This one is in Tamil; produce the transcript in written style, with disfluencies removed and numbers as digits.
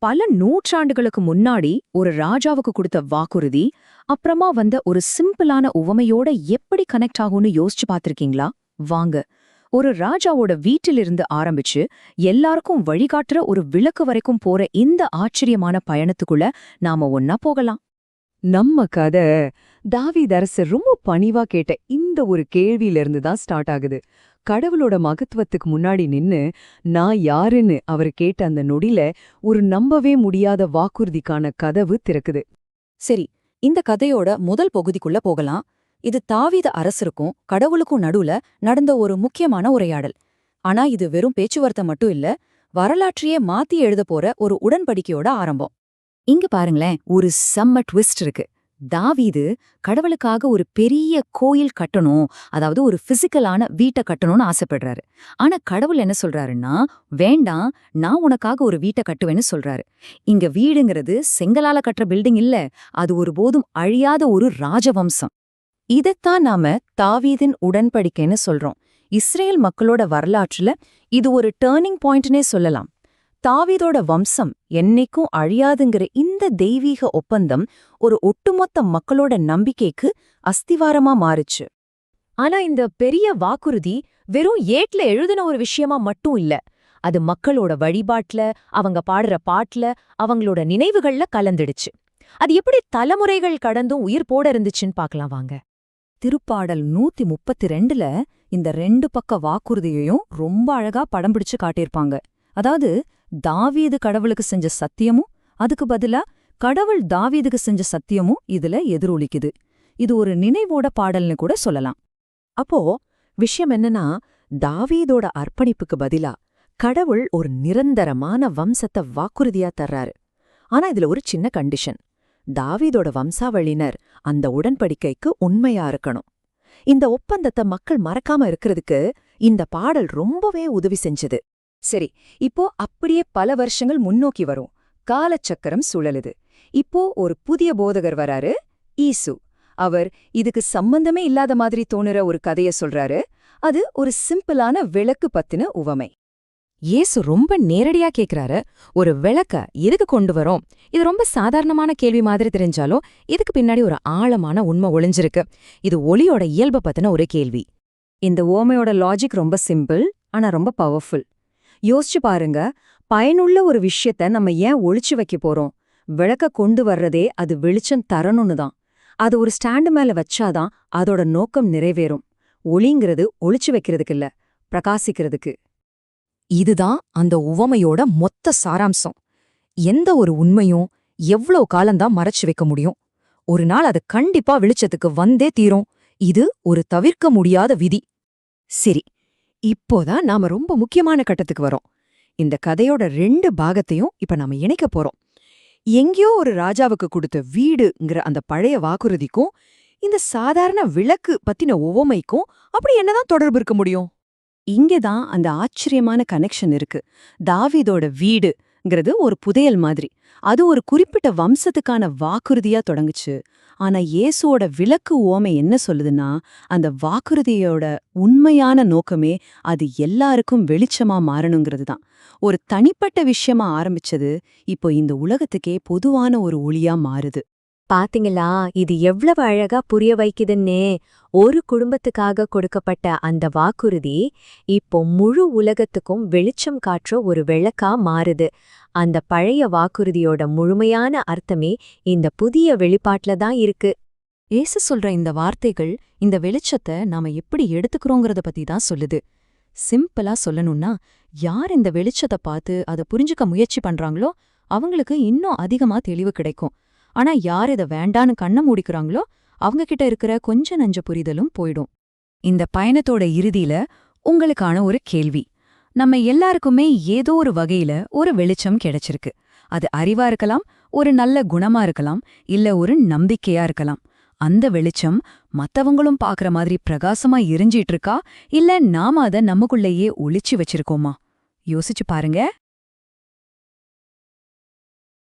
பல நூற்றாண்டுகளுக்கு முன்னாடி ஒரு ராஜாவுக்கு கொடுத்த வாக்குறுதி அப்புறமா வந்த ஒரு சிம்பிளான உவமையோட எப்படி கனெக்ட் ஆகும்னு யோசிச்சு பார்த்திருக்கீங்களா? வாங்க, ஒரு ராஜாவோட வீட்டிலிருந்து ஆரம்பிச்சு எல்லாருக்கும் வழிகாட்டுற ஒரு விளக்கு வரைக்கும் போற இந்த ஆச்சரியமான பயணத்துக்குள்ள நாம ஒன்னா போகலாம். நம்ம கதை தாவீதரசர் ரொம்ப பணிவா கேட்ட இந்த ஒரு கேள்வியிலிருந்து தான் ஸ்டார்ட் ஆகுது. கடவுளோட மகத்துவத்துக்கு முன்னாடி நின்னு நான் யாருன்னு அவர் கேட்ட அந்த நொடியில ஒரு நம்பவே முடியாத வாக்குறுதிக்கான கதவு திறக்குது. சரி, இந்த கதையோட முதல் பகுதிக்குள்ள போகலாம். இது தாவீது அரசருக்கும் கடவுளுக்கும் நடுவுல நடந்த ஒரு முக்கியமான உரையாடல். ஆனா இது வெறும் பேச்சுவார்த்தை மட்டும் இல்ல, வரலாற்றையே மாத்தி எழுத போற ஒரு உடன்படிக்கையோட ஆரம்பம். இங்க பாருங்களேன், ஒரு செம்ம ட்விஸ்ட் இருக்கு. தாவீது கடவுளுக்காக ஒரு பெரிய கோயில் கட்டணும், அதாவது ஒரு பிசிக்கலான வீட்டை கட்டணும்னு ஆசைப்படுறாரு. ஆனா கடவுள் என்ன சொல்றாருன்னா, வேண்டாம், நான் உனக்காக ஒரு வீட்டை கட்டுவேன்னு சொல்றாரு. இங்க வீடுங்கிறது செங்கலால கட்டுற பில்டிங் இல்ல, அது ஒருபோதும் அழியாத ஒரு ராஜவம்சம். இதத்தான் நாம தாவீதின் உடன்படிக்கைன்னு சொல்றோம். இஸ்ரேல் மக்களோட வரலாற்றுல இது ஒரு டர்னிங் பாயிண்ட்னே சொல்லலாம். தாவீதோட வம்சம் என்னைக்கும் அழியாதுங்கிற இந்த தெய்வீக ஒப்பந்தம் ஒரு ஒட்டுமொத்த மக்களோட நம்பிக்கைக்கு அஸ்திவாரமா மாறுச்சு. ஆனா இந்த பெரிய வாக்குறுதி வெறும் ஏட்ல எழுதின ஒரு விஷயமா மட்டும் இல்ல, அது மக்களோட வழிபாட்டுல, அவங்க பாடுற பாட்டுல, அவங்களோட நினைவுகள்ல கலந்துடுச்சு. அது எப்படி தலைமுறைகள் கடந்தும் உயிர் போட இருந்துச்சுன்னு பார்க்கலாம் வாங்க. திருப்பாடல் 132ல இந்த 2 பக்க வாக்குறுதியையும் ரொம்ப அழகா படம் பிடிச்சு காட்டியிருப்பாங்க. அதாவது தாவீது கடவுளுக்கு செஞ்ச சத்தியமும் அதுக்கு பதிலா கடவுள் தாவீதுக்கு செஞ்ச சத்தியமும் இதுல எதிரொலிக்குது. இது ஒரு நினைவோட பாடல்னு கூட சொல்லலாம். அப்போ விஷயம் என்னன்னா, தாவீதோட அர்ப்பணிப்புக்கு பதிலா கடவுள் ஒரு நிரந்தரமான வம்சத்தை வாக்குறுதியா தர்றாரு. ஆனா இதுல ஒரு சின்ன கண்டிஷன். தாவீதோட வம்சாவளியினர் அந்த உடன்படிக்கைக்கு உண்மையா இருக்கணும். இந்த ஒப்பந்தத்தை மக்கள் மறக்காம இருக்கிறதுக்கு இந்த பாடல் ரொம்பவே உதவி செஞ்சது. சரி, இப்போ அப்படியே பல வருஷங்கள் முன்னோக்கி வரும். காலச்சக்கரம் சுழலுது. இப்போ ஒரு புதிய போதகர் வராரு, ஈசு. அவர் இதுக்கு சம்பந்தமே இல்லாத மாதிரி தோணுற ஒரு கதைய சொல்றாரு. அது ஒரு சிம்பிளான விளக்கு பத்தின உவமை. இயேசு ரொம்ப நேரடியா கேக்குறாரு, ஒரு விளக்க எதுக்கு கொண்டு வரோம்? இது ரொம்ப சாதாரணமான கேள்வி மாதிரி தெரிஞ்சாலும் இதுக்கு பின்னாடி ஒரு ஆழமான உண்மை ஒளிஞ்சிருக்கு. இது ஒளியோட இயல்பை பத்தின ஒரு கேள்வி. இந்த உவமையோட லாஜிக் ரொம்ப சிம்பிள், ஆனா ரொம்ப பவர்ஃபுல். யோசிச்சு பாருங்க, பயனுள்ள ஒரு விஷயத்த நம்ம ஏன் ஒளிச்சு வைக்க போறோம்? விளக்க கொண்டு வர்றதே அது வெளிச்சம் தரணும்னு தான். அது ஒரு ஸ்டாண்டு மேல வச்சாதான் அதோட நோக்கம் நிறைவேறும். ஒளிங்கிறது ஒளிச்சு வைக்கிறதுக்கு இல்ல, பிரகாசிக்கிறதுக்கு. இதுதான் அந்த உவமையோட மொத்த சாராம்சம். எந்த ஒரு உண்மையும் எவ்வளவு காலம்தான் மறைச்சு வைக்க முடியும்? ஒரு நாள் அது கண்டிப்பா வெளிச்சத்துக்கு வந்தே தீரும். இது ஒரு தவிர்க்க முடியாத விதி. சரி, இப்போதான் நாம ரொம்ப முக்கியமான கட்டத்துக்கு வரோம். இந்த கதையோட 2 பாகத்தையும் இப்ப நாம இணைக்க போறோம். எங்கேயோ ஒரு ராஜாவுக்கு கொடுத்த வீடுங்கிற அந்த பழைய வாக்குறுதிக்கும் இந்த சாதாரண விளக்கு பத்தின உவமைக்கும் அப்படி என்னதான் தொடர்பு இருக்க முடியும்? இங்கதான் அந்த ஆச்சரியமான கனெக்ஷன் இருக்கு. தாவீதோட வீடுங்கிறது ஒரு புதையல் மாதிரி. அது ஒரு குறிப்பிட்ட வம்சத்துக்கான வாக்குறுதியா தொடங்குச்சு. ஆனா இயேசுவோட விளக்கு உவமை என்ன சொல்லுதுன்னா, அந்த வாக்குறுதியோட உண்மையான நோக்கமே அது எல்லாருக்கும் வெளிச்சமா மாறணுங்கிறது தான். ஒரு தனிப்பட்ட விஷயமா ஆரம்பிச்சது இப்போ இந்த உலகத்துக்கே பொதுவான ஒரு ஒளியா மாறுது. பாத்தீங்களா, இது எவ்வளவு அழகா புரிய வைக்குதுன்னே. ஒரு குடும்பத்துக்காக கொடுக்கப்பட்ட அந்த வாக்குறுதி இப்போ முழு உலகத்துக்கும் வெளிச்சம் காட்டுற ஒரு விளக்கா மாறுது. அந்த பழைய வாக்குறுதியோட முழுமையான அர்த்தமே இந்த புதிய வெளிப்பாட்டுல தான் இருக்கு. ஏசு சொல்ற இந்த வார்த்தைகள் இந்த வெளிச்சத்தை நாம எப்படி எடுத்துக்கிறோங்கிறத பத்தி தான் சொல்லுது. சிம்பிளா சொல்லணும்னா, யார் இந்த வெளிச்சத்தை பார்த்து அதை புரிஞ்சுக்க முயற்சி பண்றாங்களோ அவங்களுக்கு இன்னும் அதிகமா தெளிவு கிடைக்கும். ஆனா யார் இதை வேண்டான்னு கண்ண மூடிக்கிறாங்களோ அவங்க கிட்ட இருக்கிற கொஞ்ச நஞ்ச புரிதலும் போயிடும். இந்த பயணத்தோட இறுதியில உங்களுக்கான ஒரு கேள்வி. நம்ம எல்லாருக்குமே ஏதோ ஒரு வகையில ஒரு வெளிச்சம் கிடைச்சிருக்கு. அது அறிவா இருக்கலாம், ஒரு நல்ல குணமா இருக்கலாம், இல்ல ஒரு நம்பிக்கையா இருக்கலாம். அந்த வெளிச்சம் மத்தவங்களும் பாக்குற மாதிரி பிரகாசமா எரிஞ்சிட்டு இருக்கா, இல்ல நாம அதை நமக்குள்ளேயே ஒளிச்சு வச்சிருக்கோமா? யோசிச்சு பாருங்க.